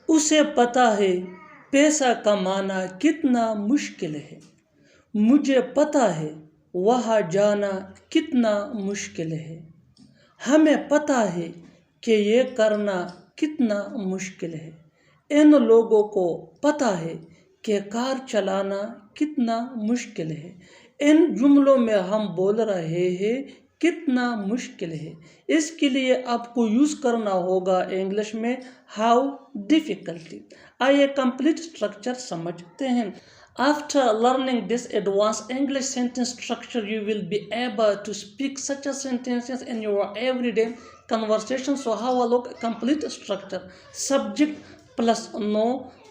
उसे पता है पैसा कमाना कितना मुश्किल है। मुझे पता है वहाँ जाना कितना मुश्किल है। हमें पता है कि ये करना कितना मुश्किल है। इन लोगों को पता है कि कार चलाना कितना मुश्किल है। इन जुमलों में हम बोल रहे हैं कितना मुश्किल है। इसके लिए आपको यूज़ करना होगा इंग्लिश में हाउ डिफ़िकल्टी। आइए कंप्लीट स्ट्रक्चर समझते हैं। After learning this advanced English sentence structure, you will be able to speak such a sentences in your everyday conversation. So have a look complete structure. Subject plus no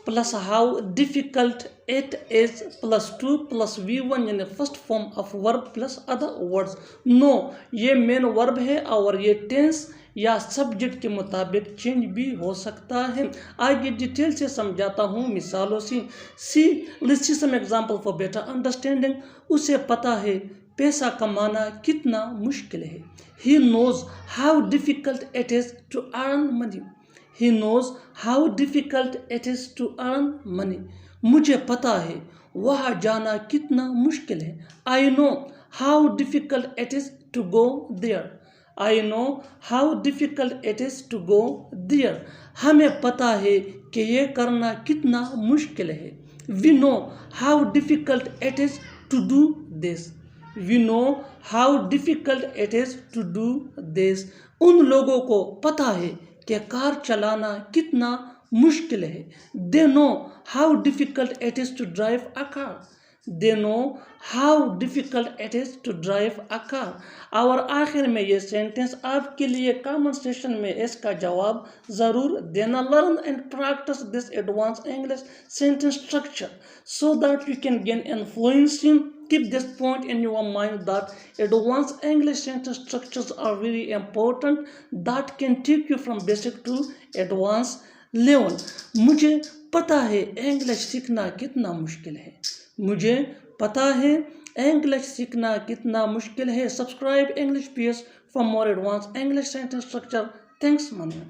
plus how difficult it is plus to plus V1 यानी first form of verb plus other words. No ये main verb है और ये tense या subject के मुताबिक change भी हो सकता है। आगे डिटेल से समझाता हूँ मिसालों से। Let's see some example for better understanding. उसे पता है पैसा कमाना कितना मुश्किल है। He knows how difficult it is to earn money. He knows how difficult it is to earn money. मुझे पता है वहाँ जाना कितना मुश्किल है। I know how difficult it is to go there. I know how difficult it is to go there. हमें पता है कि ये करना कितना मुश्किल है। We know how difficult it is to do this. We know how difficult it is to do this. उन लोगों को पता है कि कार चलाना कितना मुश्किल है। They know how difficult it is to drive a car. They know how difficult it is to drive a car. और आखिर में ये सेंटेंस आपके लिए कॉमन सेशन में इसका जवाब ज़रूर देना। Learn and practice this advanced English sentence structure so that you can gain influence. Keep this point in your mind that advanced English sentence structures are very important that can take you from basic to advanced level. मुझे पता है English सीखना कितना मुश्किल है। मुझे पता है इंग्लिश सीखना कितना मुश्किल है। Subscribe English PS for more advance English sentence structure. Thanks money.